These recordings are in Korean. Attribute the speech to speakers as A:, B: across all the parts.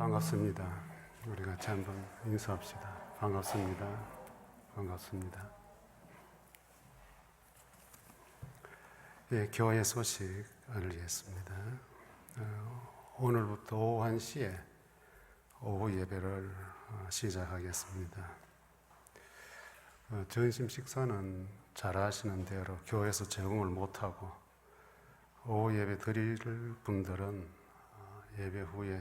A: 반갑습니다. 우리 같이 한번 인사합시다. 반갑습니다. 반갑습니다. 예, 교회 소식 알리겠습니다. 오늘부터 오후 1시에 오후 예배를 시작하겠습니다. 점심 식사는 잘 아시는 대로 교회에서 제공을 못하고 오후 예배 드릴 분들은 예배 후에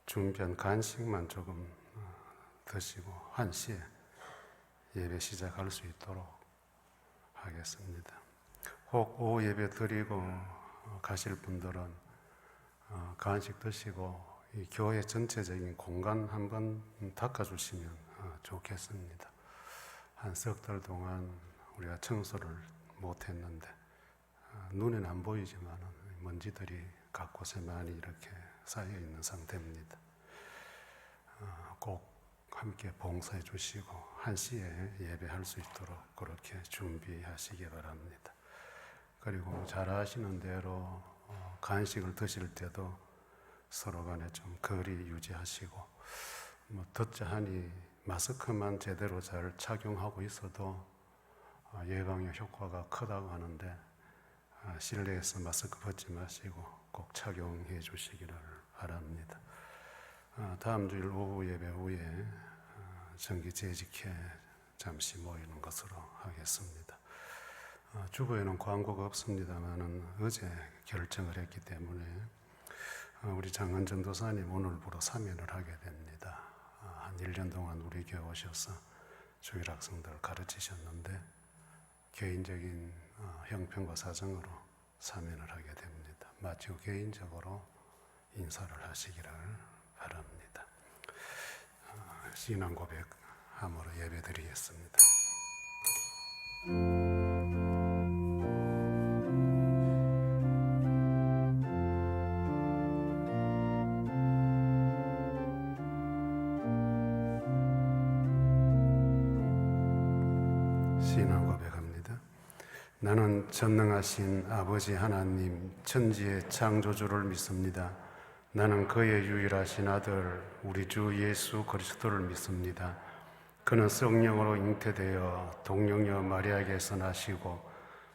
A: 준비한 간식만 조금 드시고 1시에 예배 시작할 수 있도록 하겠습니다. 혹 오후 예배 드리고 가실 분들은 간식 드시고 이 교회 전체적인 공간 한번 닦아주시면 좋겠습니다. 한 석 달 동안 우리가 청소를 못했는데 눈에는 안 보이지만 먼지들이 곳곳에 많이 이렇게 쌓여 있는 상태입니다. 꼭 함께 봉사해 주시고 1시에 예배할 수 있도록 그렇게 준비하시기 바랍니다. 그리고 잘 아시는 대로 간식을 드실 때도 서로 간에 좀 거리 유지하시고 듣자 하니 마스크만 제대로 잘 착용하고 있어도 예방의 효과가 크다고 하는데 실내에서 마스크 벗지 마시고 꼭 착용해 주시기를 바랍니다. 다음 주일 오후 예배 후에 정기 재직회 잠시 모이는 것으로 하겠습니다. 주보에는 광고가 없습니다만 어제 결정을 했기 때문에 우리 장은 전도사님 오늘부로 사면을 하게 됩니다. 한 1년 동안 우리 교회 오셔서 주일 학생들 가르치셨는데 개인적인 형편과 사정으로 사면을 하게 됩니다. 마치고 개인적으로 인사를 하시기를 바랍니다. 신앙 고백함으로 예배드리겠습니다. 신앙 고백합니다. 나는 전능하신 아버지 하나님 천지의 창조주를 믿습니다. 나는 그의 유일하신 아들 우리 주 예수 그리스도를 믿습니다. 그는 성령으로 잉태되어 동정녀 마리아에게서 나시고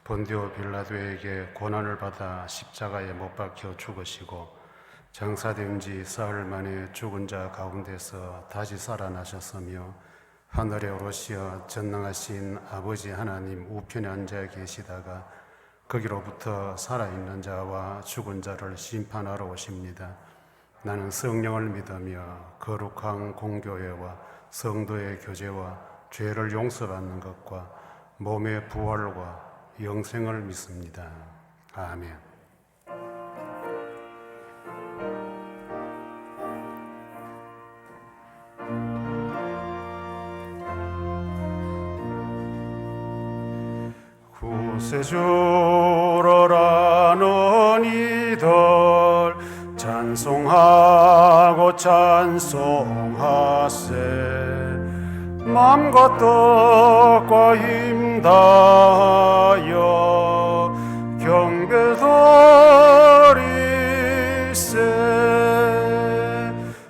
A: 본디오 빌라도에게 고난을 받아 십자가에 못 박혀 죽으시고 장사된 지 사흘 만에 죽은 자 가운데서 다시 살아나셨으며 하늘에 오르시어 전능하신 아버지 하나님 우편에 앉아 계시다가 거기로부터 살아있는 자와 죽은 자를 심판하러 오십니다. 나는 성령을 믿으며 거룩한 공교회와 성도의 교제와 죄를 용서받는 것과 몸의 부활과 영생을 믿습니다. 아멘. 구세주로 라는 이들 찬송하고 찬송하세 맘과 뜻과 힘 다하여 경배드리세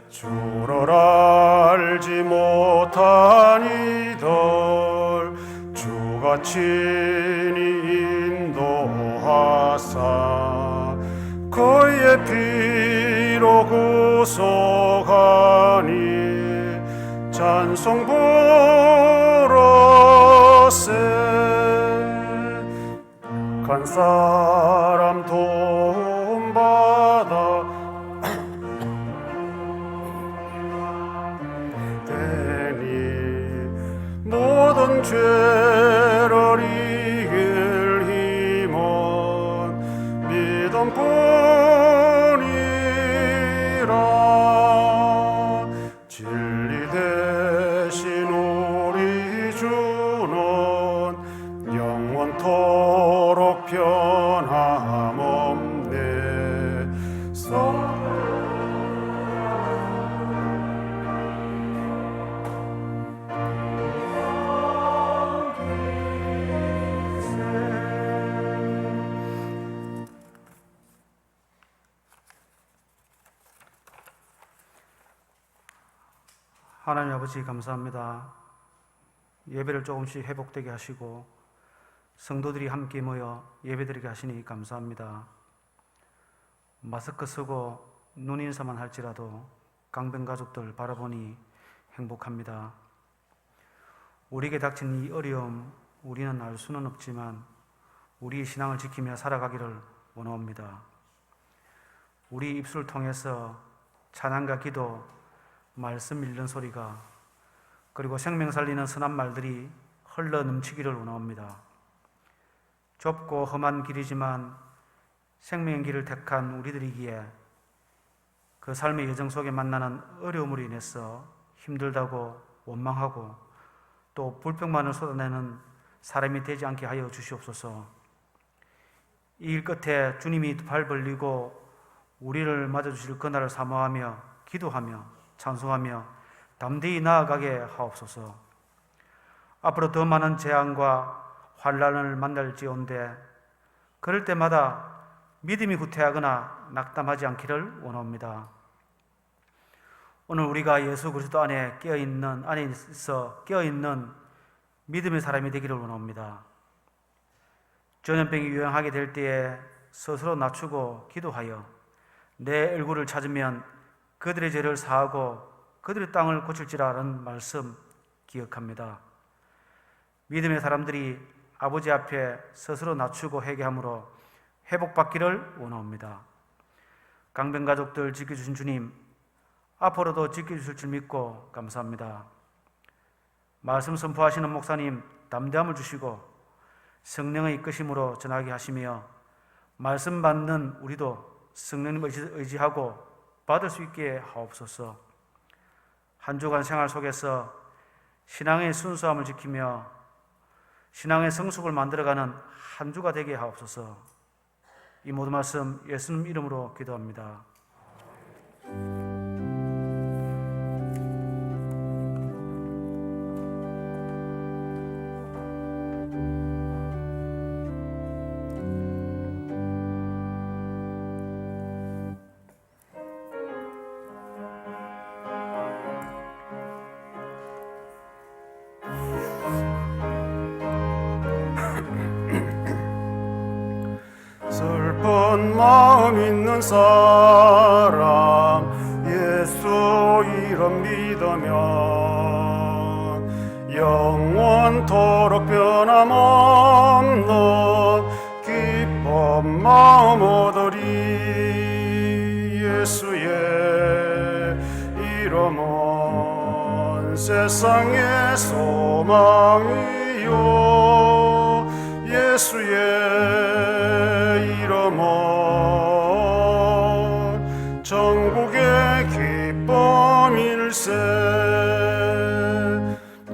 A: 주를 알지 못한 이들 주가 친히 인도하사 그의 피로 구속하니 찬송 부르세 간 사람 도움 받아 되니 모든 죄를 이길 힘은 믿음뿐이라 진리 대신 우리 주는 영원토록 변함없네
B: 하나님 아버지 감사합니다. 예배를 조금씩 회복되게 하시고 성도들이 함께 모여 예배드리게 하시니 감사합니다. 마스크 쓰고 눈인사만 할지라도 강변 가족들 바라보니 행복합니다. 우리에게 닥친 이 어려움 우리는 알 수는 없지만 우리의 신앙을 지키며 살아가기를 원합니다. 우리 입술을 통해서 찬양과 기도, 말씀 읽는 소리가 그리고 생명 살리는 선한 말들이 흘러 넘치기를 원합니다. 좁고 험한 길이지만 생명의 길을 택한 우리들이기에 그 삶의 여정 속에 만나는 어려움으로 인해서 힘들다고 원망하고 또 불평만을 쏟아내는 사람이 되지 않게 하여 주시옵소서. 이 일 끝에 주님이 발 벌리고 우리를 맞아주실 그날을 사모하며 기도하며 찬송하며 담대히 나아가게 하옵소서. 앞으로 더 많은 재앙과 환난을 만날지언데 그럴 때마다 믿음이 후퇴하거나 낙담하지 않기를 원합니다. 오늘 우리가 예수 그리스도 안에 안에서 깨어있는 믿음의 사람이 되기를 원합니다. 전염병이 유행하게 될 때에 스스로 낮추고 기도하여 내 얼굴을 찾으면 그들의 죄를 사하고 그들의 땅을 고칠지라는 말씀 기억합니다. 믿음의 사람들이 아버지 앞에 스스로 낮추고 회개함으로 회복받기를 원합니다. 강변 가족들 지켜주신 주님, 앞으로도 지켜주실 줄 믿고 감사합니다. 말씀 선포하시는 목사님 담대함을 주시고 성령의 이끄심으로 전하게 하시며 말씀 받는 우리도 성령님 의지하고 받을 수 있게 하옵소서. 한 주간 생활 속에서 신앙의 순수함을 지키며 신앙의 성숙을 만들어가는 한 주가 되게 하옵소서. 이 모든 말씀 예수님 이름으로 기도합니다.
A: 슬픈 마음 있는 사람 예수 이름 믿으면 영원토록 변함없는 기쁜 마음 얻으리. 예수의 이름은 세상의 소망이요 예수의 이름은 전국의 기쁨일세.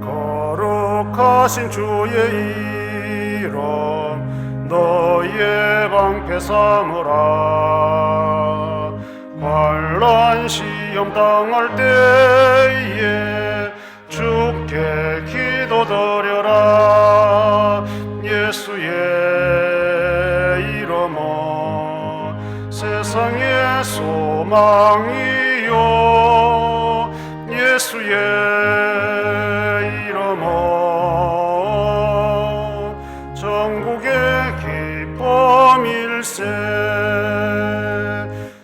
A: 거룩하신 주의 이름 너의 방패 삼으라. 환난 시험 당할 때에 주께 기도드려라. 예수의 이름은 세상의 소망이요 예수의 이름은 전국의 기쁨일세.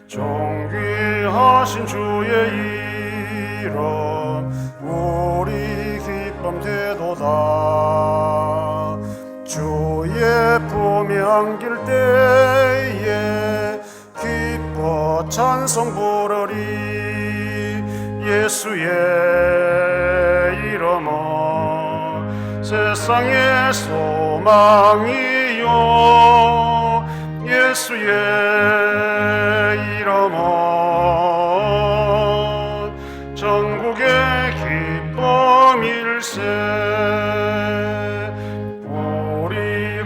A: 존귀하신 주의 이름 우리 기쁨 되도다. 주의 품에 안길 때에 기뻐 찬송 부르리. 예수의 이름은 세상의 소망이요 예수의 이름은 전국의 기쁨일세.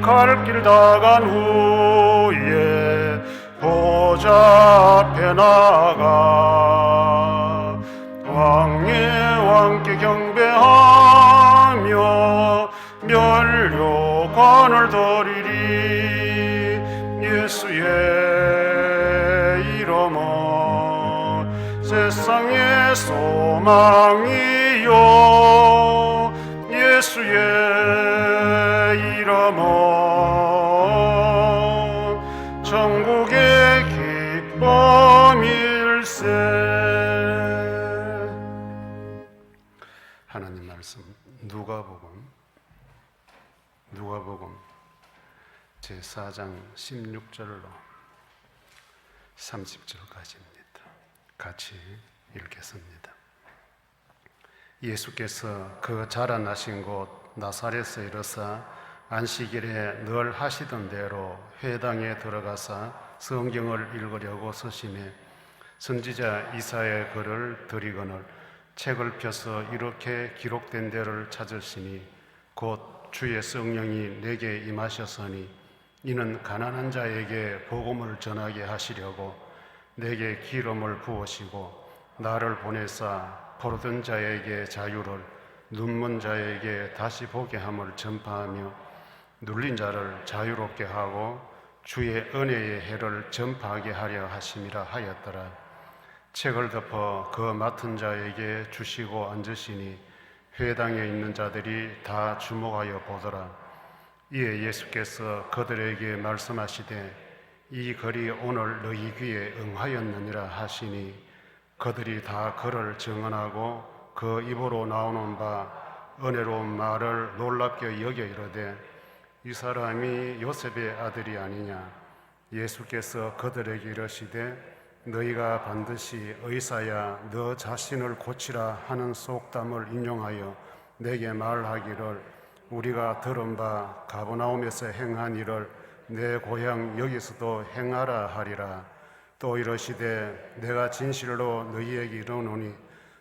A: 갈 길 다 간 후에 보좌 앞에 나가 왕의 왕께 경배하며 면류관을 드리리. 예수의 이름은 세상의 소망이요 주여 예수의 이름은 천국의 기쁨일세. 하나님 말씀 누가복음 제4장 16절로 30절까지입니다. 같이 읽겠습니다. 예수께서 그 자라나신 곳 나사렛에 이르사 안식일에 늘 하시던 대로 회당에 들어가사 성경을 읽으려고 서심해 선지자 이사야의 글을 들이거늘 책을 펴서 이렇게 기록된 데를 찾으시니 곧 주의 성령이 내게 임하셨으니 이는 가난한 자에게 복음을 전하게 하시려고 내게 기름을 부으시고 나를 보내사 포로된 자에게 자유를 눈먼 자에게 다시 보게 함을 전파하며 눌린 자를 자유롭게 하고 주의 은혜의 해를 전파하게 하려 하심이라 하였더라. 책을 덮어 그 맡은 자에게 주시고 앉으시니 회당에 있는 자들이 다 주목하여 보더라. 이에 예수께서 그들에게 말씀하시되 이 글이 오늘 너희 귀에 응하였느니라 하시니 그들이 다 그를 증언하고 그 입으로 나오는 바 은혜로운 말을 놀랍게 여겨 이르되 이 사람이 요셉의 아들이 아니냐. 예수께서 그들에게 이르시되 너희가 반드시 의사야 너 자신을 고치라 하는 속담을 인용하여 내게 말하기를 우리가 들은 바 가버나움에서 행한 일을 내 고향 여기서도 행하라 하리라. 또 이르시되 내가 진실로 너희에게 이르노니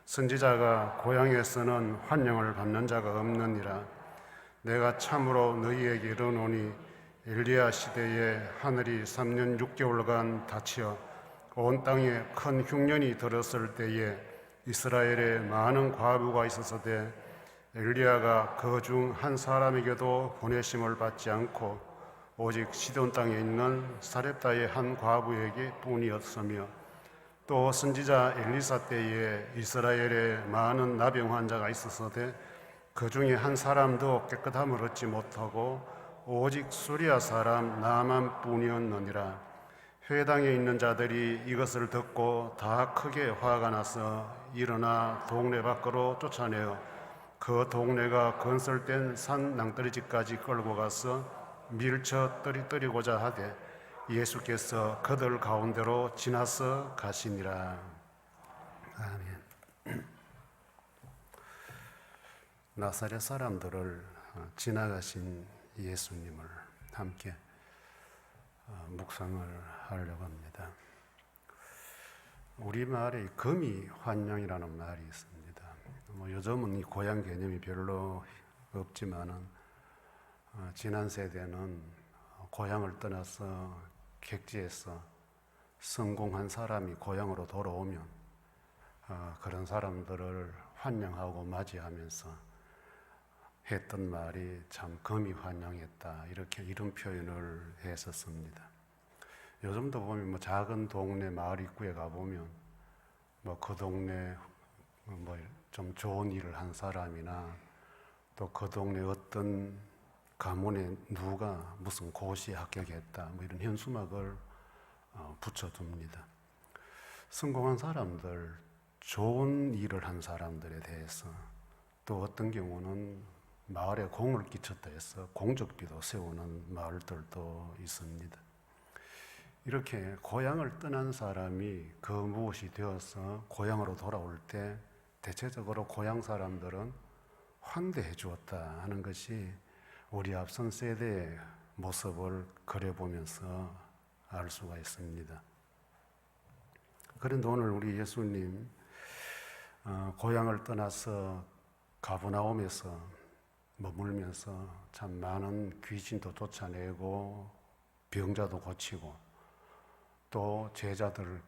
A: 선지자가 고향에서는 환영을 받는 자가 없느니라. 내가 참으로 너희에게 이르노니 엘리야 시대에 하늘이 3년 6개월간 닫혀 온 땅에 큰 흉년이 들었을 때에 이스라엘에 많은 과부가 있었으되 엘리야가 그 중 한 사람에게도 보내심을 받지 않고 오직 시돈 땅에 있는 사렙다의 한 과부에게 뿐이었으며 또 선지자 엘리사 때에 이스라엘에 많은 나병 환자가 있었으되 그 중에 한 사람도 깨끗함을 얻지 못하고 오직 수리아 사람 나만 뿐이었느니라. 회당에 있는 자들이 이것을 듣고 다 크게 화가 나서 일어나 동네 밖으로 쫓아내어 그 동네가 건설된 산 낭떠러지까지 끌고 가서 밀쳐 떨이고자 하되 예수께서 그들 가운데로 지나서 가시니라. 아멘. 나사렛 사람들을 지나가신 예수님을 함께 묵상을 하려고 합니다. 우리말에 금이 환영이라는 말이 있습니다. 요즘은 이 고향 개념이 별로 없지만은 지난 세대는 고향을 떠나서 객지에서 성공한 사람이 고향으로 돌아오면 그런 사람들을 환영하고 맞이하면서 했던 말이 참 금이 환영했다, 이렇게 이런 표현을 했었습니다. 요즘도 보면 작은 동네 마을 입구에 가보면 그 동네 좀 좋은 일을 한 사람이나 또 그 동네 어떤 가문에 누가 무슨 고시에 합격했다, 이런 현수막을 붙여둡니다. 성공한 사람들, 좋은 일을 한 사람들에 대해서 또 어떤 경우는 마을에 공을 끼쳤다 해서 공적비도 세우는 마을들도 있습니다. 이렇게 고향을 떠난 사람이 그 무엇이 되어서 고향으로 돌아올 때 대체적으로 고향 사람들은 환대해 주었다 하는 것이 우리 앞선 세대의 모습을 그려보면서 알 수가 있습니다. 그런데 오늘 우리 예수님 고향을 떠나서 가버나움에서 머물면서 참 많은 귀신도 쫓아내고 병자도 고치고 또 제자들을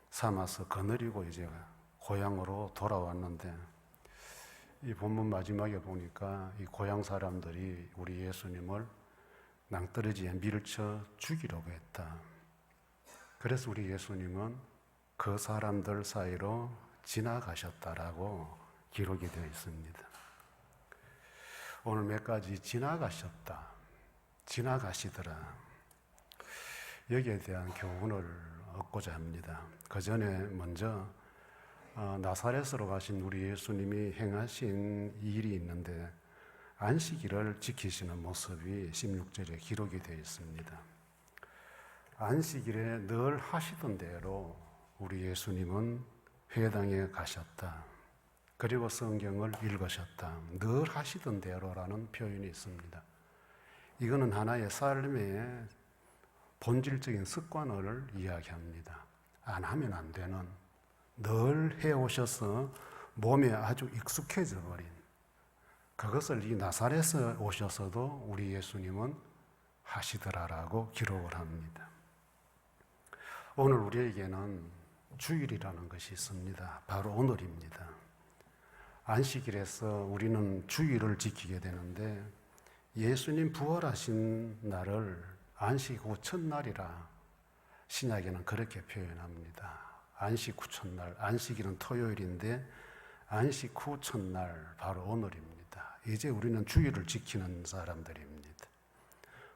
A: 삼아서 거느리고 이제 고향으로 돌아왔는데, 이 본문 마지막에 보니까 이 고향 사람들이 우리 예수님을 낭떠러지에 밀쳐 죽이려고 했다. 그래서 우리 예수님은 그 사람들 사이로 지나가셨다라고 기록이 되어 있습니다. 오늘 몇 가지 지나가셨다, 지나가시더라, 여기에 대한 교훈을 얻고자 합니다. 그 전에 먼저 나사렛으로 가신 우리 예수님이 행하신 일이 있는데 안식일을 지키시는 모습이 16절에 기록이 되어 있습니다. 안식일에 늘 하시던 대로 우리 예수님은 회당에 가셨다. 그리고 성경을 읽으셨다. 늘 하시던 대로라는 표현이 있습니다. 이거는 하나의 삶의 본질적인 습관을 이야기합니다. 안 하면 안 되는, 늘 해오셔서 몸에 아주 익숙해져 버린 그것을 이 나사렛에 오셔서도 우리 예수님은 하시더라라고 기록을 합니다. 오늘 우리에게는 주일이라는 것이 있습니다. 바로 오늘입니다. 안식일에서 우리는 주일을 지키게 되는데 예수님 부활하신 날을 안식 후 첫날이라 신약에는 그렇게 표현합니다. 안식 후 첫날, 안식일은 토요일인데 안식 후 첫날, 바로 오늘입니다. 이제 우리는 주일을 지키는 사람들입니다.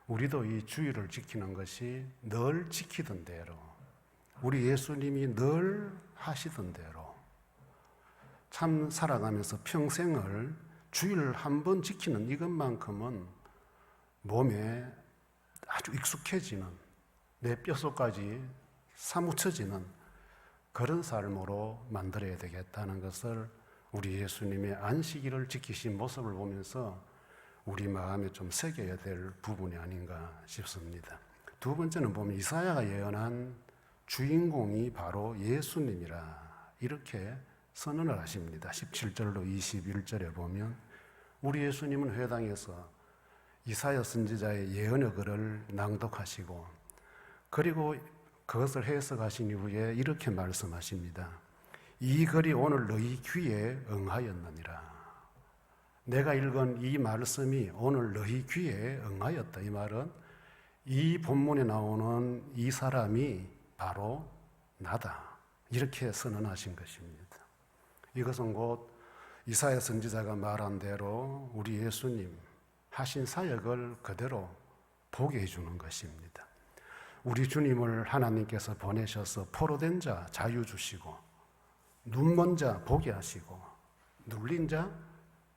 A: 우리도 이 주일을 지키는 것이 늘 지키던 대로, 우리 예수님이 늘 하시던 대로 참 살아가면서 평생을 주일을 한 번 지키는 이것만큼은 몸에 아주 익숙해지는, 내 뼛속까지 사무쳐지는 그런 삶으로 만들어야 되겠다는 것을 우리 예수님의 안식일을 지키신 모습을 보면서 우리 마음에 좀 새겨야 될 부분이 아닌가 싶습니다. 두 번째는 보면 이사야가 예언한 주인공이 바로 예수님이라 이렇게 선언을 하십니다. 17절로 21절에 보면 우리 예수님은 회당에서 이사야 선지자의 예언의 글을 낭독하시고 그리고 그것을 해석하신 이후에 이렇게 말씀하십니다. 이 글이 오늘 너희 귀에 응하였느니라. 내가 읽은 이 말씀이 오늘 너희 귀에 응하였다. 이 말은 이 본문에 나오는 이 사람이 바로 나다. 이렇게 선언하신 것입니다. 이것은 곧 이사야 선지자가 말한 대로 우리 예수님 하신 사역을 그대로 보게 해주는 것입니다. 우리 주님을 하나님께서 보내셔서 포로된 자 자유 주시고 눈먼 자 보게 하시고 눌린 자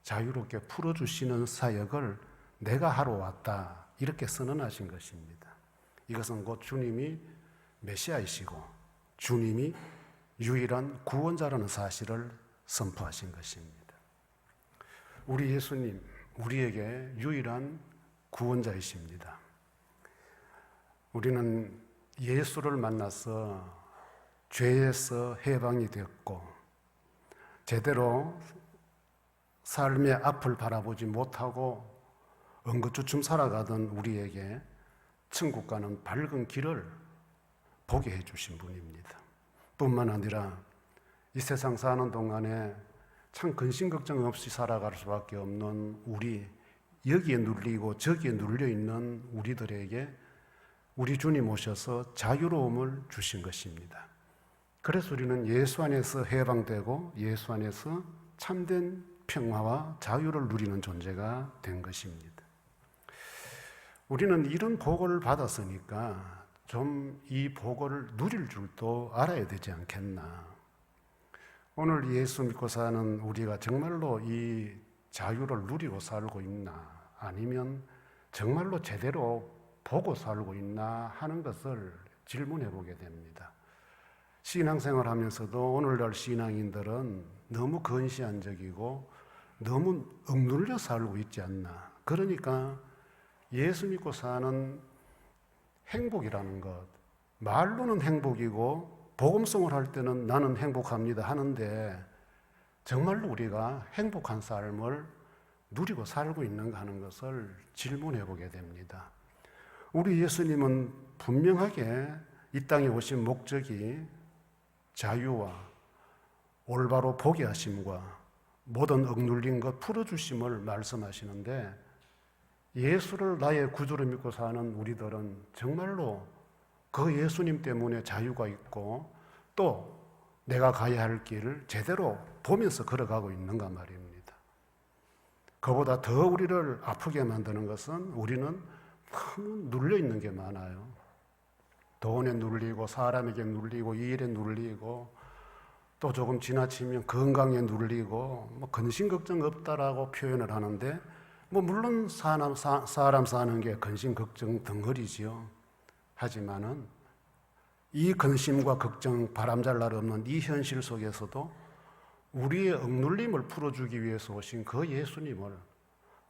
A: 자유롭게 풀어주시는 사역을 내가 하러 왔다. 이렇게 선언하신 것입니다. 이것은 곧 주님이 메시아이시고 주님이 유일한 구원자라는 사실을 선포하신 것입니다. 우리 예수님, 우리에게 유일한 구원자이십니다. 우리는 예수를 만나서 죄에서 해방이 되었고 제대로 삶의 앞을 바라보지 못하고 엉거주춤 살아가던 우리에게 천국 가는 밝은 길을 보게 해주신 분입니다. 뿐만 아니라 이 세상 사는 동안에 참 근심 걱정 없이 살아갈 수밖에 없는 우리, 여기에 눌리고 저기에 눌려있는 우리들에게 우리 주님 오셔서 자유로움을 주신 것입니다. 그래서 우리는 예수 안에서 해방되고 예수 안에서 참된 평화와 자유를 누리는 존재가 된 것입니다. 우리는 이런 복을 받았으니까 좀 이 복을 누릴 줄도 알아야 되지 않겠나. 오늘 예수 믿고 사는 우리가 정말로 이 자유를 누리고 살고 있나, 아니면 정말로 제대로 보고 살고 있나 하는 것을 질문해 보게 됩니다. 신앙생활 하면서도 오늘날 신앙인들은 너무 건시안적이고 너무 억눌려 살고 있지 않나. 그러니까 예수 믿고 사는 행복이라는 것, 말로는 행복이고 복음성을 할 때는 나는 행복합니다 하는데 정말로 우리가 행복한 삶을 누리고 살고 있는가 하는 것을 질문해 보게 됩니다. 우리 예수님은 분명하게 이 땅에 오신 목적이 자유와 올바로 보게 하심과 모든 억눌린 것 풀어주심을 말씀하시는데 예수를 나의 구주로 믿고 사는 우리들은 정말로 그 예수님 때문에 자유가 있고 또 내가 가야 할 길을 제대로 보면서 걸어가고 있는가 말입니다. 그보다 더 우리를 아프게 만드는 것은 우리는 너무 눌려 있는 게 많아요. 돈에 눌리고 사람에게 눌리고 일에 눌리고 또 조금 지나치면 건강에 눌리고 뭐 근심 걱정 없다라고 표현을 하는데 뭐 물론 사람 사는 게 근심 걱정 덩어리지요. 하지만은 이 근심과 걱정 바람잘 날 없는 이 현실 속에서도 우리의 억눌림을 풀어주기 위해서 오신 그 예수님을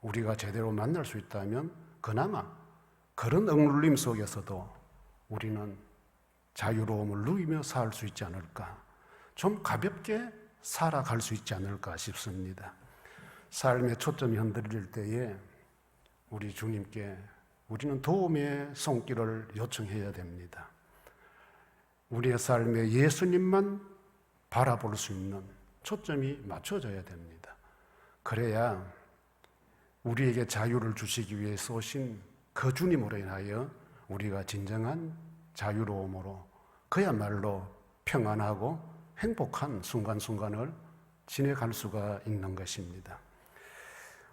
A: 우리가 제대로 만날 수 있다면 그나마 그런 억눌림 속에서도 우리는 자유로움을 누리며 살 수 있지 않을까, 좀 가볍게 살아갈 수 있지 않을까 싶습니다. 삶의 초점이 흔들릴 때에 우리 주님께 우리는 도움의 손길을 요청해야 됩니다. 우리의 삶에 예수님만 바라볼 수 있는 초점이 맞춰져야 됩니다. 그래야 우리에게 자유를 주시기 위해서 오신 그 주님으로 인하여 우리가 진정한 자유로움으로 그야말로 평안하고 행복한 순간순간을 지내갈 수가 있는 것입니다.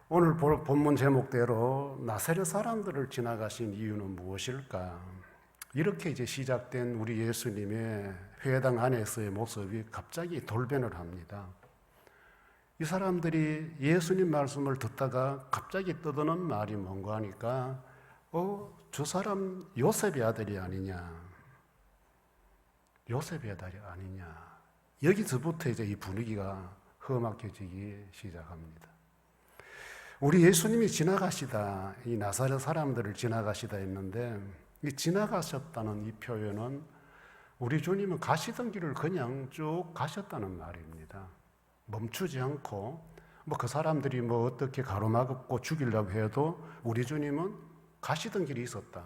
A: 오늘 본문 제목대로 나사렛 사람들을 지나가신 이유는 무엇일까? 이렇게 이제 시작된 우리 예수님의 회당 안에서의 모습이 갑자기 돌변을 합니다. 이 사람들이 예수님 말씀을 듣다가 갑자기 떠드는 말이 뭔가 하니까 저 사람 요셉의 아들이 아니냐, 요셉의 아들이 아니냐. 여기서부터 이제 이 분위기가 험악해지기 시작합니다. 우리 예수님이 지나가시다, 이 나사렛 사람들을 지나가시다 했는데 이 지나가셨다는 이 표현은 우리 주님은 가시던 길을 그냥 쭉 가셨다는 말입니다. 멈추지 않고 그 사람들이 어떻게 가로막고 죽이려고 해도 우리 주님은 가시던 길이 있었다.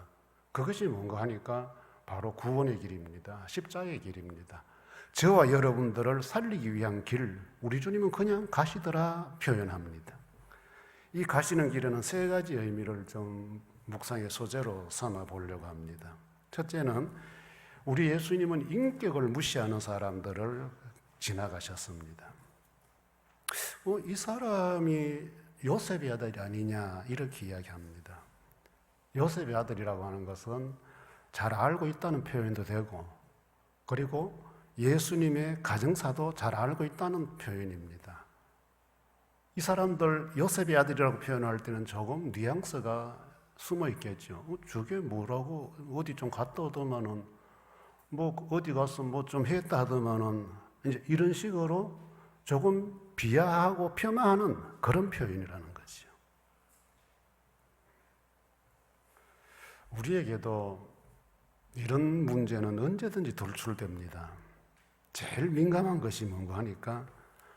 A: 그것이 뭔가 하니까 바로 구원의 길입니다. 십자가의 길입니다. 저와 여러분들을 살리기 위한 길, 우리 주님은 그냥 가시더라 표현합니다. 이 가시는 길에는 세 가지 의미를 좀 묵상의 소재로 삼아 보려고 합니다. 첫째는 우리 예수님은 인격을 무시하는 사람들을 지나가셨습니다. 이 사람이 요셉의 아들이 아니냐 이렇게 이야기합니다. 요셉의 아들이라고 하는 것은 잘 알고 있다는 표현도 되고 그리고 예수님의 가정사도 잘 알고 있다는 표현입니다. 이 사람들 요셉의 아들이라고 표현할 때는 조금 뉘앙스가 숨어 있겠죠. 저게 뭐라고 어디 좀 갔다 오더만은 어디 가서 좀 했다 하더만은 이제 이런 식으로 조금 비하하고 폄하하는 그런 표현이라는 거죠. 우리에게도 이런 문제는 언제든지 돌출됩니다. 제일 민감한 것이 뭔가 하니까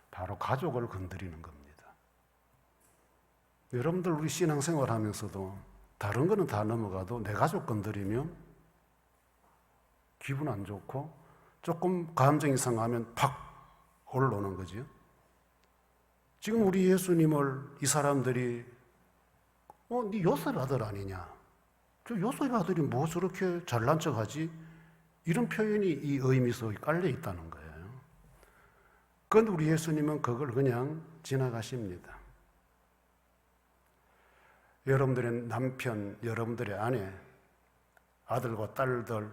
A: 바로 가족을 건드리는 겁니다. 여러분들 우리 신앙생활 하면서도 다른 거는 다 넘어가도 내 가족 건드리면 기분 안 좋고 조금 감정이 상하면 팍 올라오는 거죠. 지금 우리 예수님을 이 사람들이 네 요셉 아들 아니냐? 저 요셉 아들이 뭐 저렇게 잘난 척하지? 이런 표현이 이 의미 속에 깔려 있다는 거예요. 그런데 우리 예수님은 그걸 그냥 지나가십니다. 여러분들의 남편, 여러분들의 아내, 아들과 딸들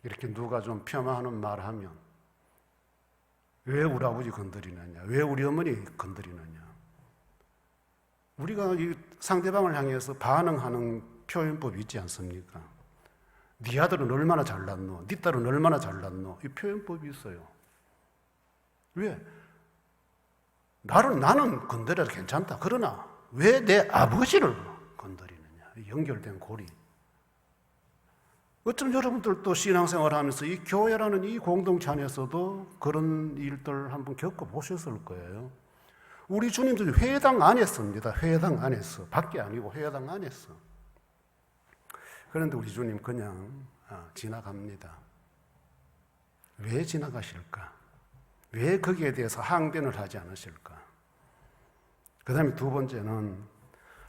A: 이렇게 누가 좀 폄하하는 말 하면 왜 우리 아버지 건드리느냐? 왜 우리 어머니 건드리느냐? 우리가 이 상대방을 향해서 반응하는 표현법이 있지 않습니까? 네 아들은 얼마나 잘났노? 네 딸은 얼마나 잘났노? 이 표현법이 있어요. 왜? 나는 건드려도 괜찮다. 그러나 왜 내 아버지를 건드리느냐? 연결된 고리. 어쩜 여러분들도 신앙생활 하면서 이 교회라는 이 공동체 안에서도 그런 일들 한번 겪어보셨을 거예요. 우리 주님도 회당 안에서입니다. 회당 안에서. 밖에 아니고 회당 안에서. 그런데 우리 주님 그냥 지나갑니다. 왜 지나가실까? 왜 거기에 대해서 항변을 하지 않으실까? 그 다음에 두 번째는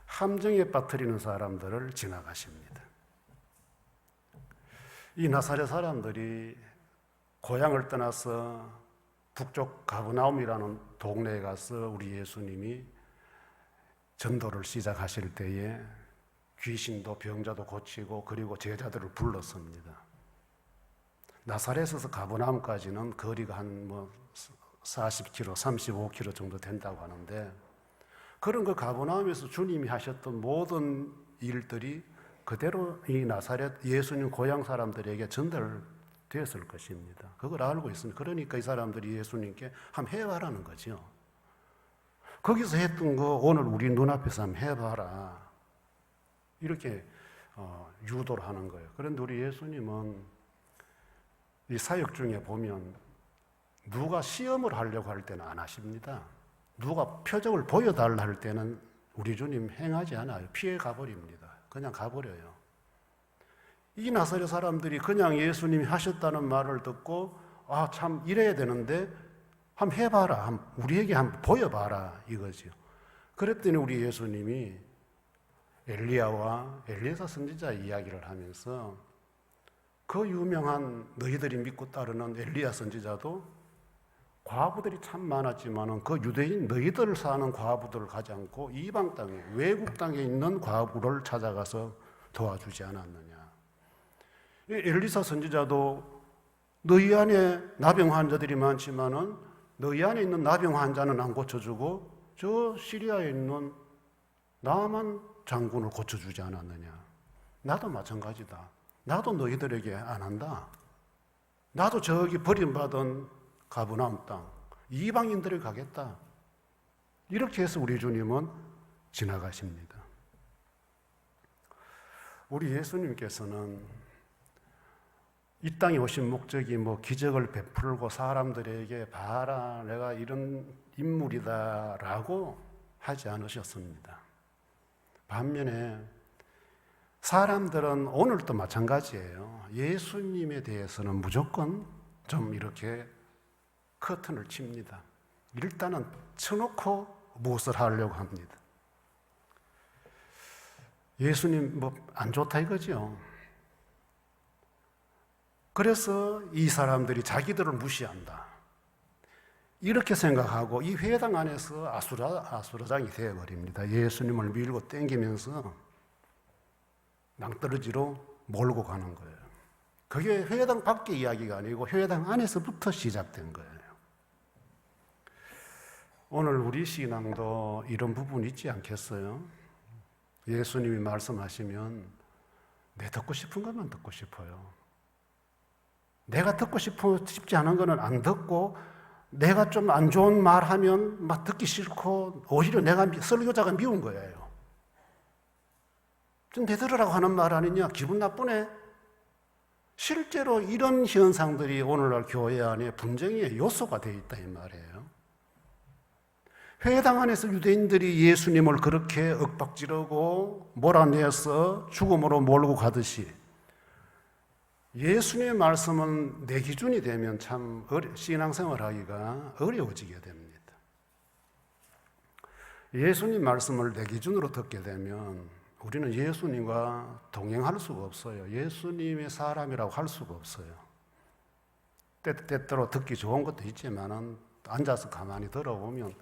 A: 함정에 빠뜨리는 사람들을 지나가십니다. 이 나사렛 사람들이 고향을 떠나서 북쪽 가버나움이라는 동네에 가서 우리 예수님이 전도를 시작하실 때에 귀신도 병자도 고치고 그리고 제자들을 불렀습니다. 나사렛에서 가버나움까지는 거리가 한 40km, 35km 정도 된다고 하는데 그런 그 가버나움에서 주님이 하셨던 모든 일들이 그대로 이 나사렛 예수님 고향 사람들에게 전달되었을 것입니다. 그걸 알고 있습니다. 그러니까 이 사람들이 예수님께 한번 해봐라는 거죠. 거기서 했던 거 오늘 우리 눈앞에서 한번 해봐라. 이렇게 유도를 하는 거예요. 그런데 우리 예수님은 이 사역 중에 보면 누가 시험을 하려고 할 때는 안 하십니다. 누가 표적을 보여달라 할 때는 우리 주님 행하지 않아요. 피해 가버립니다. 그냥 가버려요. 이 나사렛 사람들이 그냥 예수님이 하셨다는 말을 듣고 아, 참 이래야 되는데 한번 해봐라. 우리에게 한번 보여봐라 이거죠. 그랬더니 우리 예수님이 엘리야와 엘리에서 선지자 이야기를 하면서 그 유명한 너희들이 믿고 따르는 엘리야 선지자도 과부들이 참 많았지만 그 유대인 너희들 사는 과부들을 가지 않고 이방 땅에 외국 땅에 있는 과부를 찾아가서 도와주지 않았느냐. 엘리사 선지자도 너희 안에 나병 환자들이 많지만은 너희 안에 있는 나병 환자는 안 고쳐주고 저 시리아에 있는 나만 장군을 고쳐주지 않았느냐. 나도 마찬가지다. 나도 너희들에게 안 한다. 나도 저기 버림받은 가버나움 땅 이방인들에 가겠다. 이렇게 해서 우리 주님은 지나가십니다. 우리 예수님께서는 이 땅에 오신 목적이 기적을 베풀고 사람들에게 봐라 내가 이런 인물이다라고 하지 않으셨습니다. 반면에 사람들은 오늘도 마찬가지예요. 예수님에 대해서는 무조건 좀 이렇게 커튼을 칩니다. 일단은 쳐놓고 무엇을 하려고 합니다. 예수님 안 좋다 이거죠. 그래서 이 사람들이 자기들을 무시한다. 이렇게 생각하고 이 회당 안에서 아수라장이 되어버립니다. 예수님을 밀고 땡기면서 낭떠러지로 몰고 가는 거예요. 그게 회당 밖의 이야기가 아니고 회당 안에서부터 시작된 거예요. 오늘 우리 신앙도 이런 부분이 있지 않겠어요? 예수님이 말씀하시면 내 듣고 싶은 것만 듣고 싶어요. 내가 듣고 싶지 않은 거는 안 듣고 내가 좀 안 좋은 말 하면 막 듣기 싫고 오히려 내가 설교자가 미운 거예요. 좀 내들으라고 하는 말 아니냐? 기분 나쁘네? 실제로 이런 현상들이 오늘날 교회 안에 분쟁의 요소가 되어 있다 이 말이에요. 회당 안에서 유대인들이 예수님을 그렇게 윽박지르고 몰아내서 죽음으로 몰고 가듯이 예수님의 말씀은 내 기준이 되면 참 신앙생활 하기가 어려워지게 됩니다. 예수님 말씀을 내 기준으로 듣게 되면 우리는 예수님과 동행할 수가 없어요. 예수님의 사람이라고 할 수가 없어요. 때때로 듣기 좋은 것도 있지만은 앉아서 가만히 들어보면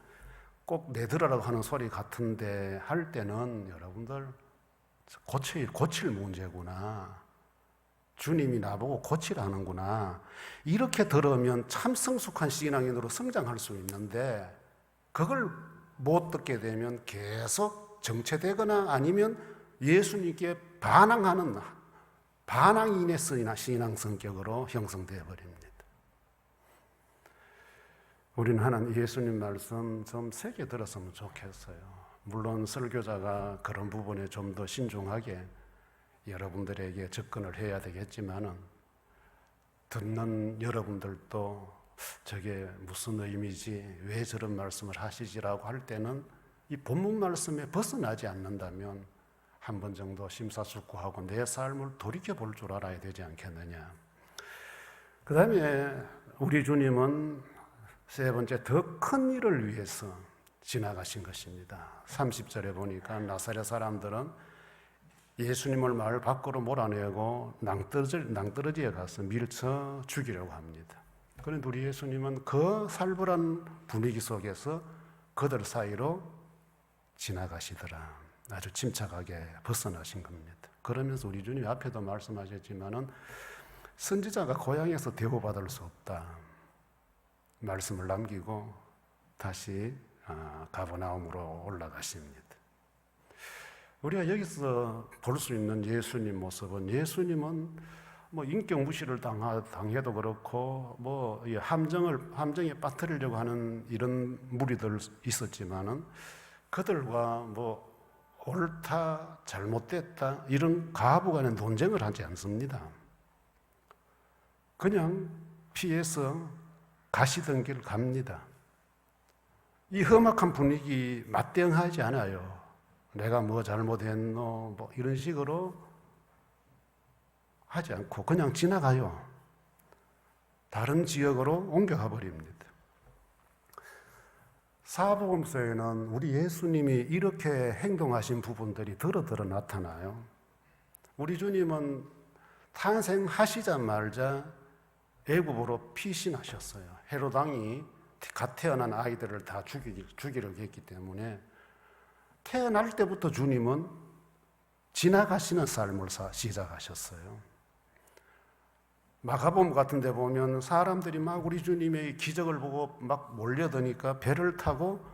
A: 꼭 내 들으라고 하는 소리 같은데 할 때는 여러분들 고칠 문제구나. 주님이 나보고 고치라는구나. 이렇게 들으면 참 성숙한 신앙인으로 성장할 수 있는데 그걸 못 듣게 되면 계속 정체되거나 아니면 예수님께 반항하는 반항인의 신앙 성격으로 형성되어 버립니다. 우리는 하나님 예수님 말씀 좀 세게 들었으면 좋겠어요. 물론 설교자가 그런 부분에 좀 더 신중하게 여러분들에게 접근을 해야 되겠지만은 듣는 여러분들도 저게 무슨 의미지? 왜 저런 말씀을 하시지라고 할 때는 이 본문 말씀에 벗어나지 않는다면 한 번 정도 심사숙고하고 내 삶을 돌이켜볼 줄 알아야 되지 않겠느냐. 그 다음에 우리 주님은 세 번째 더 큰 일을 위해서 지나가신 것입니다. 30절에 보니까 나사렛 사람들은 예수님을 마을 밖으로 몰아내고 낭떠러지에 가서 밀쳐 죽이려고 합니다. 그런데 우리 예수님은 그 살벌한 분위기 속에서 그들 사이로 지나가시더라. 아주 침착하게 벗어나신 겁니다. 그러면서 우리 주님이 앞에도 말씀하셨지만은 선지자가 고향에서 대우받을 수 없다 말씀을 남기고 다시 가버나움으로 올라가십니다. 우리가 여기서 볼 수 있는 예수님 모습은, 예수님은 뭐 인격 무시를 당해도 그렇고 뭐 함정에 빠뜨리려고 하는 이런 무리들 있었지만은 그들과 뭐 옳다 잘못됐다 이런 가부간의 논쟁을 하지 않습니다. 그냥 피해서 가시던 길 갑니다. 이 험악한 분위기 맞대응하지 않아요. 내가 뭐 잘못했노 뭐 이런 식으로 하지 않고 그냥 지나가요. 다른 지역으로 옮겨가 버립니다. 사복음서에는 우리 예수님이 이렇게 행동하신 부분들이 드러드러 나타나요. 우리 주님은 탄생하시자마자 애굽으로 피신하셨어요. 헤롯 왕이 갓 태어난 아이들을 다 죽이려고 했기 때문에 태어날 때부터 주님은 지나가시는 삶을 시작하셨어요. 마가복음 같은 데 보면 사람들이 막 우리 주님의 기적을 보고 막 몰려드니까 배를 타고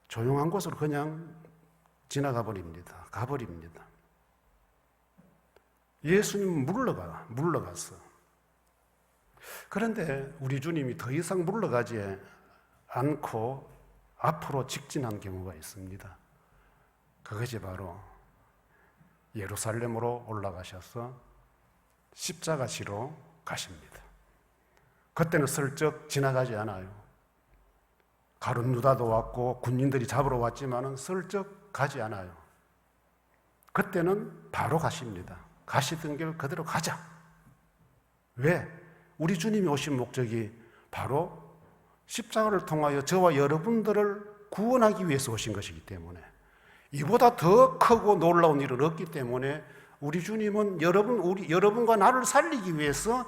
A: 조용한 곳으로 그냥 지나가 버립니다. 가버립니다. 예수님은 물러갔어. 그런데 우리 주님이 더 이상 물러가지 않고 앞으로 직진한 경우가 있습니다. 그것이 바로 예루살렘으로 올라가셔서 십자가 지러 가십니다. 그때는 슬쩍 지나가지 않아요. 가룟 유다도 왔고 군인들이 잡으러 왔지만은 슬쩍 가지 않아요. 그때는 바로 가십니다. 가시던 길 그대로 가자. 왜? 우리 주님이 오신 목적이 바로 십자가를 통하여 저와 여러분들을 구원하기 위해서 오신 것이기 때문에, 이보다 더 크고 놀라운 일은 없기 때문에 우리 주님은 여러분과 나를 살리기 위해서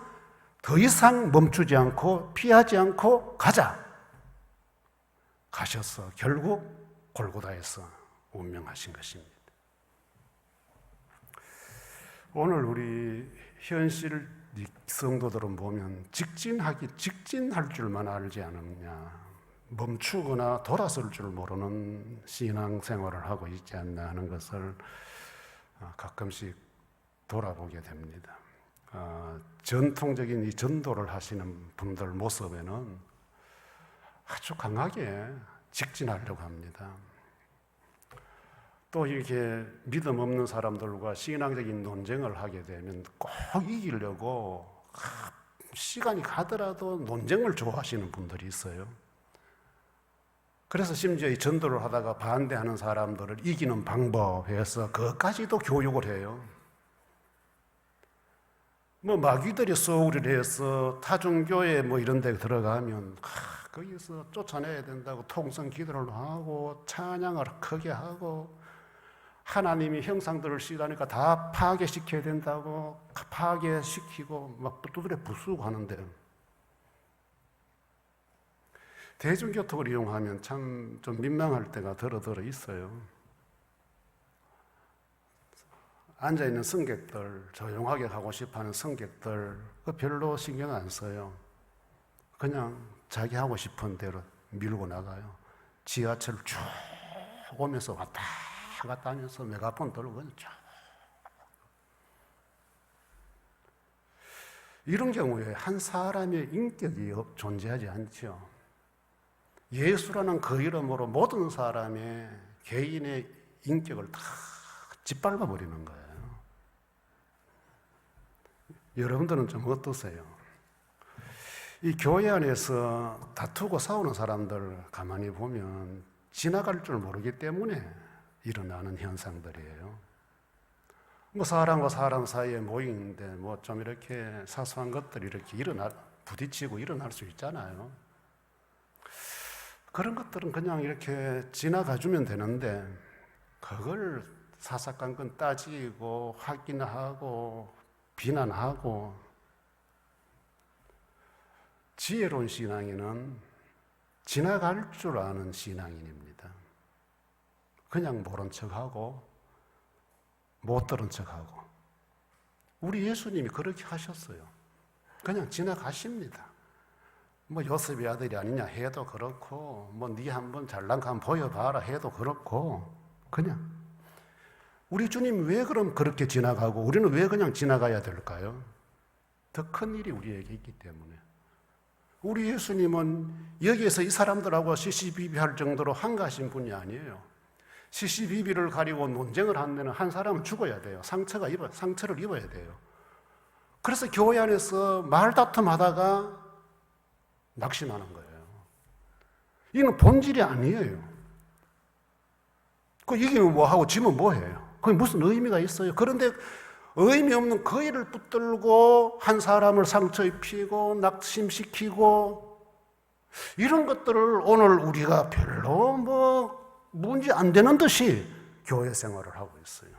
A: 더 이상 멈추지 않고 피하지 않고 가자. 가셔서 결국 골고다에서 운명하신 것입니다. 오늘 우리 현실 성도들은 보면 직진할 줄만 알지 않느냐, 멈추거나 돌아설 줄 모르는 신앙생활을 하고 있지 않나 하는 것을 가끔씩 돌아보게 됩니다. 전통적인 이 전도를 하시는 분들 모습에는 아주 강하게 직진하려고 합니다. 또 이렇게 믿음 없는 사람들과 신앙적인 논쟁을 하게 되면 꼭 이기려고 시간이 가더라도 논쟁을 좋아하시는 분들이 있어요. 그래서 심지어 이 전도를 하다가 반대하는 사람들을 이기는 방법에서 그것까지도 교육을 해요. 뭐 마귀들이 소울을 해서 타종교회 뭐 이런 데 들어가면 거기서 쫓아내야 된다고 통성 기도를 하고 찬양을 크게 하고, 하나님이 형상들을 씌우니까 다 파괴시켜야 된다고 파괴시키고 막 두드려 부수고 하는데, 대중교통을 이용하면 참 좀 민망할 때가 더러 있어요. 앉아있는 승객들, 조용하게 가고 싶어하는 승객들 별로 신경 안 써요. 그냥 자기 하고 싶은 대로 밀고 나가요. 지하철 쭉 오면서 왔다 갔다 하면서 메가폰 들고 그냥 쭉. 이런 경우에 한 사람의 인격이 존재하지 않죠. 예수라는 그 이름으로 모든 사람의 개인의 인격을 다 짓밟아 버리는 거예요. 여러분들은 좀 어떠세요? 이 교회 안에서 다투고 싸우는 사람들 가만히 보면 지나갈 줄 모르기 때문에 일어나는 현상들이에요. 뭐 사람과 사람 사이에 모이는데 뭐 좀 이렇게 사소한 것들이 이렇게 부딪히고 일어날 수 있잖아요. 그런 것들은 그냥 이렇게 지나가주면 되는데, 그걸 사사건건 따지고 확인하고 비난하고, 지혜로운 신앙인은 지나갈 줄 아는 신앙인입니다. 그냥 모른 척하고 못 들은 척하고. 우리 예수님이 그렇게 하셨어요. 그냥 지나가십니다. 뭐 요셉의 아들이 아니냐 해도 그렇고, 뭐 네 한번 잘난 거 한번 보여봐라 해도 그렇고, 그냥. 우리 주님 왜 그럼 그렇게 지나가고 우리는 왜 그냥 지나가야 될까요? 더 큰 일이 우리에게 있기 때문에. 우리 예수님은 여기에서 이 사람들하고 시시비비할 정도로 한가하신 분이 아니에요. 시시비비를 가리고 논쟁을 하면 한 사람은 죽어야 돼요. 상처를 입어야 돼요. 그래서 교회 안에서 말다툼하다가 낙심하는 거예요. 이건 본질이 아니에요. 이기면 뭐하고 지면 뭐해요? 그게 무슨 의미가 있어요? 그런데 의미 없는 그 일을 붙들고 한 사람을 상처 입히고 낙심시키고, 이런 것들을 오늘 우리가 별로 문제 안 되는 듯이 교회 생활을 하고 있어요.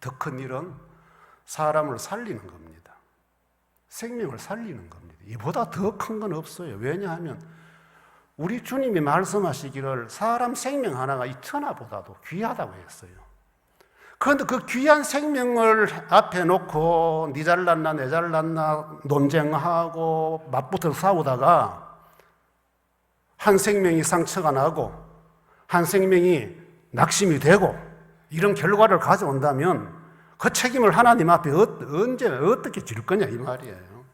A: 더 큰 일은 사람을 살리는 겁니다. 생명을 살리는 겁니다. 이보다 더 큰 건 없어요. 왜냐하면 우리 주님이 말씀하시기를 사람 생명 하나가 이 천하보다도 귀하다고 했어요. 그런데 그 귀한 생명을 앞에 놓고 니 잘났나 내 잘났나 논쟁하고 맞붙어 싸우다가 한 생명이 상처가 나고 한 생명이 낙심이 되고 이런 결과를 가져온다면 그 책임을 하나님 앞에 언제 어떻게 질 거냐 이 말이에요.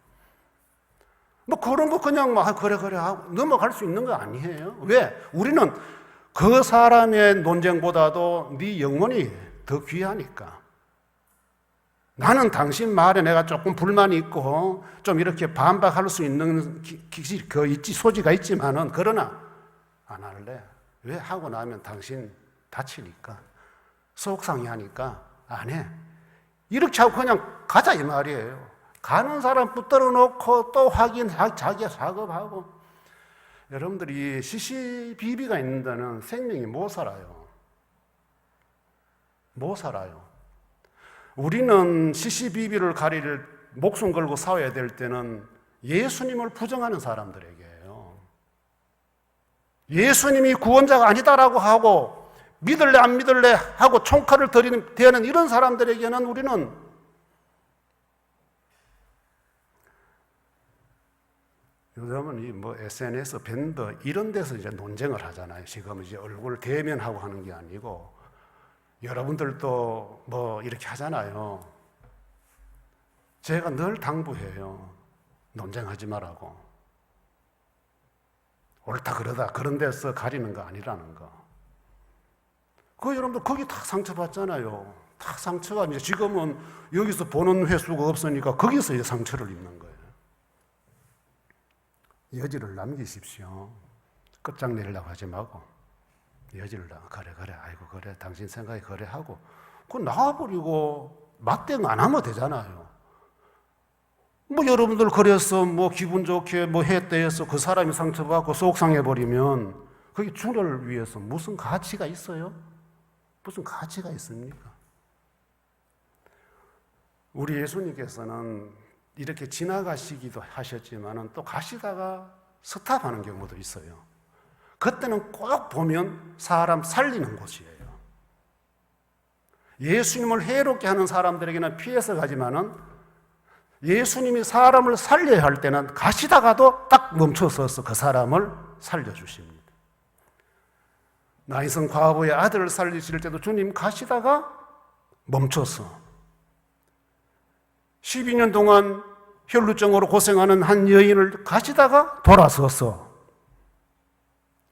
A: 뭐 그런 거 그냥 그래 하고 넘어갈 수 있는 거 아니에요. 왜? 우리는 그 사람의 논쟁보다도 네 영혼이 더 귀하니까. 나는 당신 말에 내가 조금 불만이 있고 좀 이렇게 반박할 수 있는 소지가 있지만은, 그러나 안 할래. 왜? 하고 나면 당신 다치니까, 속상해하니까 안 해. 이렇게 하고 그냥 가자 이 말이에요. 가는 사람 붙들어 놓고 또 자기가 작업하고. 여러분들이 시시비비가 있는 데는 생명이 못 살아요. 못 살아요. 우리는 시시비비를 가릴 목숨 걸고 싸워야 될 때는 예수님을 부정하는 사람들에게요. 예수님이 구원자가 아니다라고 하고 믿을래 안 믿을래 하고 총칼을 대는 이런 사람들에게는 우리는 요즘은 SNS, 밴드 이런 데서 이제 논쟁을 하잖아요. 지금 이제 얼굴 대면하고 하는 게 아니고 여러분들도 이렇게 하잖아요. 제가 늘 당부해요. 논쟁하지 말라고. 옳다 그러다 그런 데서 가리는 거 아니라는 거. 여러분들 거기 다 상처받잖아요. 다 상처가 이제 지금은 여기서 보는 횟수가 없으니까 거기서 이제 상처를 입는 거예요. 여지를 남기십시오. 끝장내려고 하지 말고 여지를 그래 아이고 그래 당신 생각이 그래 하고 그거 나와버리고 맞대응 안 하면 되잖아요. 여러분들 그래서 기분 좋게 했대해서 그 사람이 상처받고 속상해버리면 그게 주를 위해서 무슨 가치가 있어요? 무슨 가치가 있습니까? 우리 예수님께서는 이렇게 지나가시기도 하셨지만 또 가시다가 스탑하는 경우도 있어요. 그때는 꼭 보면 사람 살리는 곳이에요. 예수님을 해롭게 하는 사람들에게는 피해서 가지만은 예수님이 사람을 살려야 할 때는 가시다가도 딱 멈춰서서 그 사람을 살려주십니다. 나인성 과부의 아들을 살리실 때도 주님 가시다가 멈춰서 12년 동안 혈루증으로 고생하는 한 여인을 가시다가 돌아서서,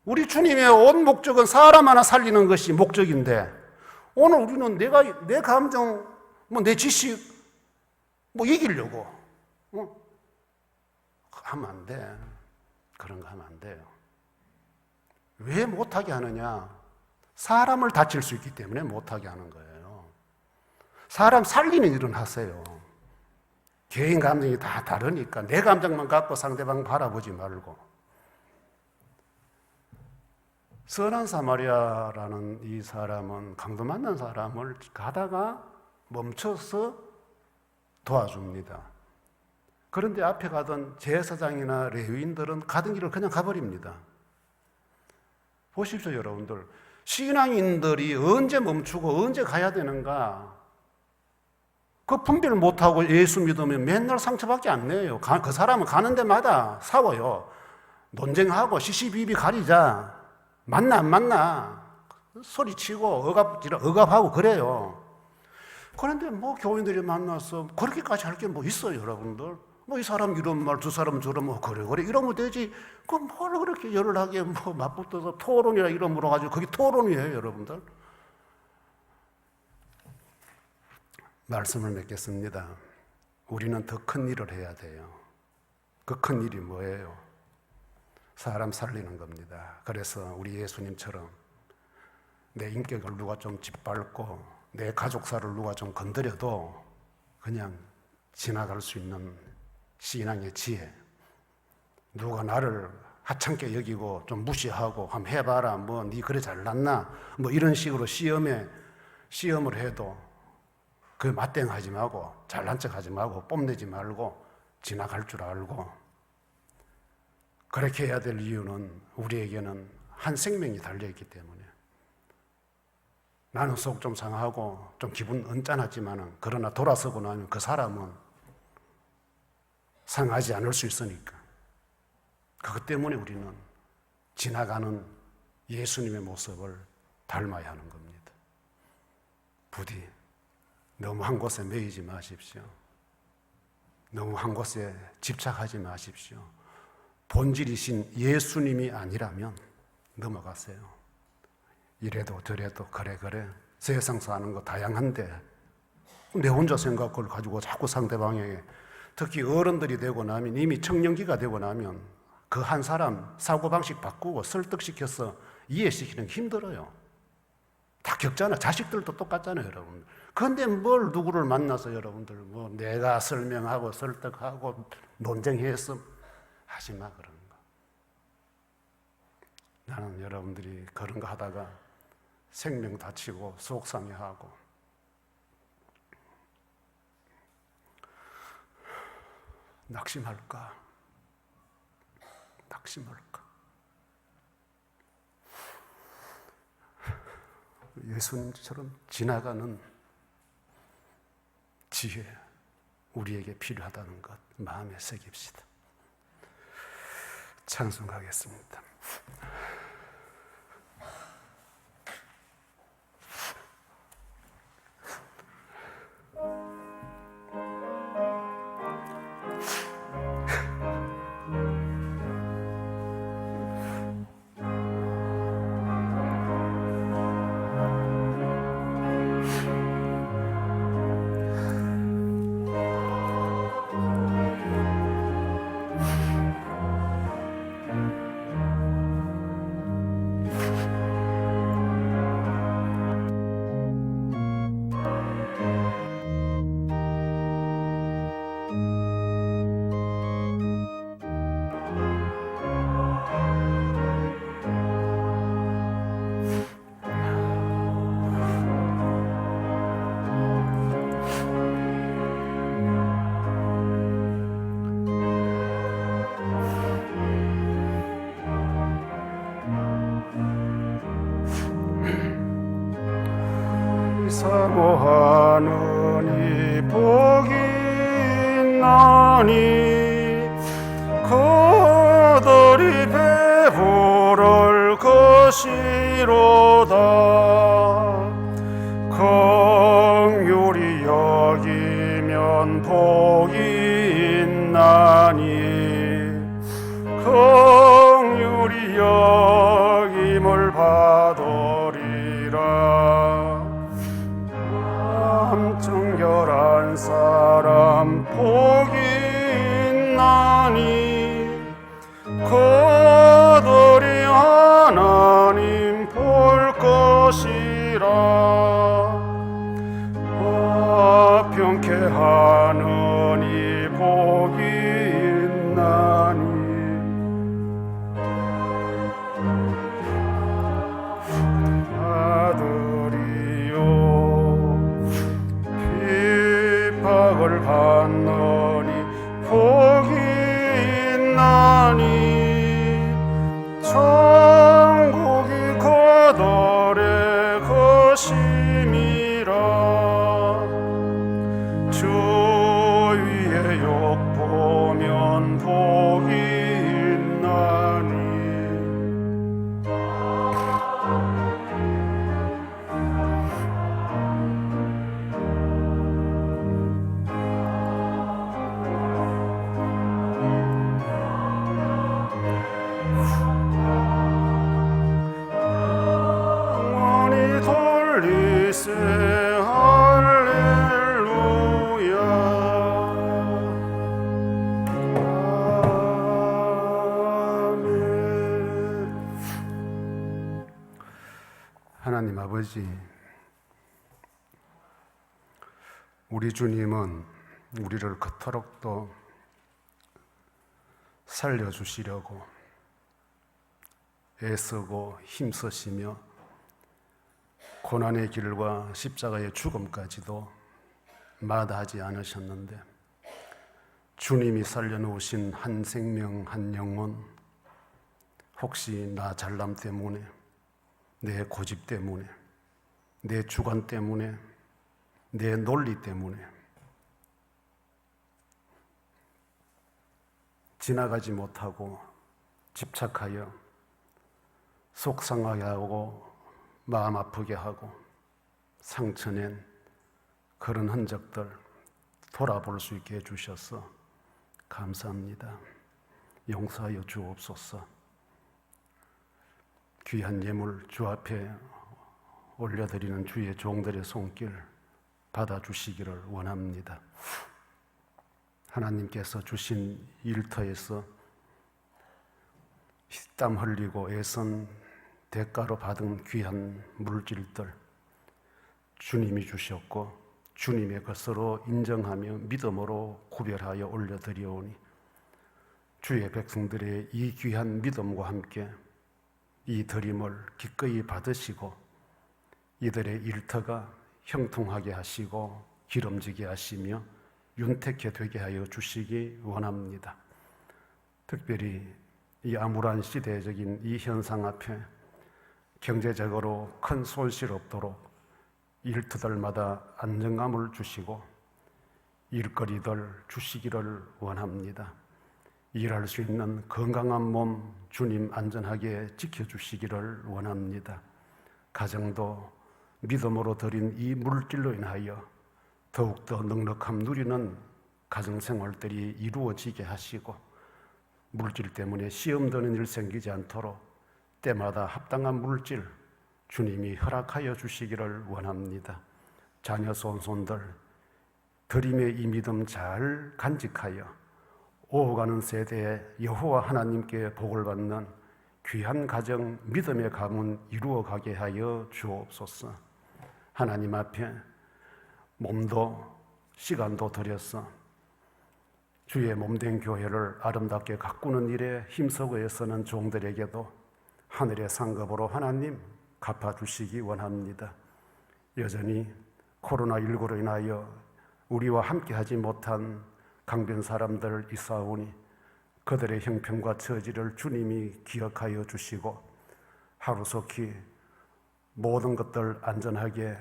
A: 우리 주님의 온 목적은 사람 하나 살리는 것이 목적인데 오늘 우리는 내 감정, 내 지식 이기려고 하면 안 돼. 그런 거 하면 안 돼요. 왜 못하게 하느냐? 사람을 다칠 수 있기 때문에 못하게 하는 거예요. 사람 살리는 일은 하세요. 개인 감정이 다 다르니까 내 감정만 갖고 상대방 바라보지 말고. 선한 사마리아라는 이 사람은 강도 만난 사람을 가다가 멈춰서 도와줍니다. 그런데 앞에 가던 제사장이나 레위인들은 가던 길을 그냥 가버립니다. 보십시오, 여러분들. 신앙인들이 언제 멈추고 언제 가야 되는가? 그 분별 못하고 예수 믿으면 맨날 상처밖에 안 내요. 그 사람은 가는 데마다 싸워요. 논쟁하고 시시비비 가리자. 만나 안 만나. 소리치고 억압하고 그래요. 그런데 뭐 교인들이 만나서 그렇게까지 할 게 뭐 있어요, 여러분들? 뭐 이 사람 이런 말, 두 사람 저런 뭐 그래 이러면 되지. 그 뭘 그렇게 열을하게 뭐 맞붙어서 토론이라 이런 물어가지고 그게 토론이에요, 여러분들. 말씀을 맺겠습니다. 우리는 더 큰 일을 해야 돼요. 그 큰 일이 뭐예요? 사람 살리는 겁니다. 그래서 우리 예수님처럼 내 인격을 누가 좀 짓밟고 내 가족사를 누가 좀 건드려도 그냥 지나갈 수 있는 신앙의 지혜, 누가 나를 하찮게 여기고 좀 무시하고 한번 해봐라, 뭐 니 그래 잘났나, 뭐 이런 식으로 시험을 해도 그 맞대응하지 말고 잘난 척하지 말고 뽐내지 말고 지나갈 줄 알고, 그렇게 해야 될 이유는 우리에게는 한 생명이 달려있기 때문에. 나는 속 좀 상하고 좀 기분 언짢았지만은 그러나 돌아서고 나면 그 사람은 상하지 않을 수 있으니까. 그것 때문에 우리는 지나가는 예수님의 모습을 닮아야 하는 겁니다. 부디 너무 한 곳에 매이지 마십시오. 너무 한 곳에 집착하지 마십시오. 본질이신 예수님이 아니라면 넘어가세요. 이래도 저래도 그래 세상 사는 거 다양한데 내 혼자 생각을 가지고 자꾸 상대방에게, 특히 어른들이 되고 나면, 이미 청년기가 되고 나면 그 한 사람 사고방식 바꾸고 설득시켜서 이해시키는 게 힘들어요. 다 겪잖아. 자식들도 똑같잖아요, 여러분. 그런데 뭘 누구를 만나서 여러분들 뭐 내가 설명하고 설득하고 논쟁해서 하지 마, 그런 거. 나는 여러분들이 그런 거 하다가 생명 다치고 속상해하고 낙심할까? 예수님처럼 지나가는 지혜, 우리에게 필요하다는 것 마음에 새깁시다. 찬송하겠습니다. 사모하느니 복이 있나니 그들이 배부를 것이로다. 긍휼히 여기면 복이 있나니 긍휼히 여김을 받으리라. 정결한 사람 복이 있나니 그들이 하나님 볼 것이 할렐루야. 아멘. 하나님 아버지, 우리 주님은 우리를 그토록 또 살려주시려고 애쓰고 힘쓰시며 고난의 길과 십자가의 죽음까지도 마다하지 않으셨는데, 주님이 살려놓으신 한 생명 한 영혼, 혹시 나 잘남 때문에, 내 고집 때문에, 내 주관 때문에, 내 논리 때문에 지나가지 못하고 집착하여 속상하게 하고 마음 아프게 하고 상처낸 그런 흔적들 돌아볼 수 있게 해주셔서 감사합니다. 용서하여 주옵소서. 귀한 예물 주 앞에 올려드리는 주의 종들의 손길 받아주시기를 원합니다. 하나님께서 주신 일터에서 땀 흘리고 애선 대가로 받은 귀한 물질들 주님이 주셨고 주님의 것으로 인정하며 믿음으로 구별하여 올려드리오니, 주의 백성들의 이 귀한 믿음과 함께 이 드림을 기꺼이 받으시고 이들의 일터가 형통하게 하시고 기름지게 하시며 윤택해 되게 하여 주시기 원합니다. 특별히 이 암울한 시대적인 이 현상 앞에 경제적으로 큰 손실 없도록 일터들마다 안정감을 주시고 일거리들 주시기를 원합니다. 일할 수 있는 건강한 몸 주님 안전하게 지켜주시기를 원합니다. 가정도 믿음으로 드린 이 물질로 인하여 더욱더 넉넉함 누리는 가정생활들이 이루어지게 하시고, 물질 때문에 시험 드는 일 생기지 않도록 때마다 합당한 물질 주님이 허락하여 주시기를 원합니다. 자녀 손손들 드림의 이 믿음 잘 간직하여 오가는 세대에 여호와 하나님께 복을 받는 귀한 가정 믿음의 가문 이루어가게 하여 주옵소서. 하나님 앞에 몸도 시간도 들여서 주의 몸된 교회를 아름답게 가꾸는 일에 힘쓰고 애쓰는 종들에게도 하늘의 상급으로 하나님 갚아주시기 원합니다. 여전히 코로나19로 인하여 우리와 함께하지 못한 강변 사람들 있사오니 그들의 형편과 처지를 주님이 기억하여 주시고 하루속히 모든 것들 안전하게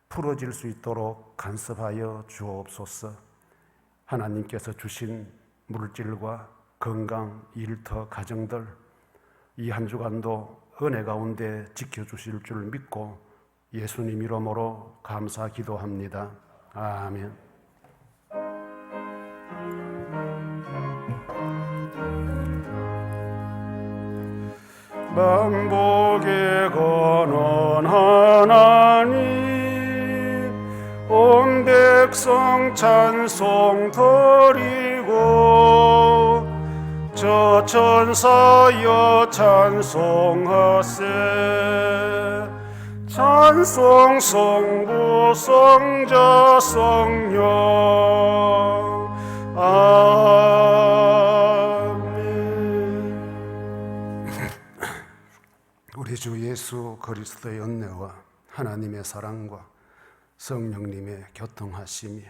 A: 풀어질 수 있도록 간섭하여 주옵소서. 하나님께서 주신 물질과 건강, 일터, 가정들 이 한 주간도 은혜 가운데 지켜주실 줄 믿고 예수님 이름으로 감사 기도합니다. 아멘. 만복의 근원 하나님, 온 백성 찬송 드리고 저 천사여 찬송하세. 찬송 성부 성자 성령 아멘. 우리 주 예수 그리스도의 은혜와 하나님의 사랑과 성령님의 교통하심이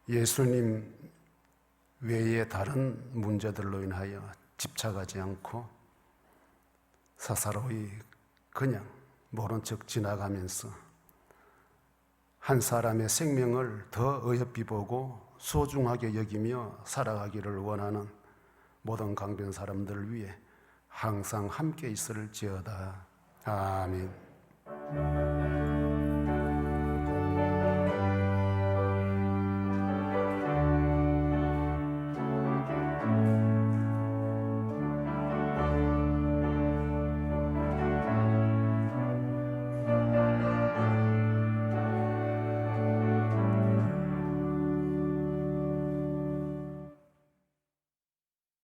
A: 예수님 외에 다른 문제들로 인하여 집착하지 않고 사사로이 그냥 모른 척 지나가면서 한 사람의 생명을 더 어여삐 보고 소중하게 여기며 살아가기를 원하는 모든 강변 사람들 위해 항상 함께 있을지어다. 아멘.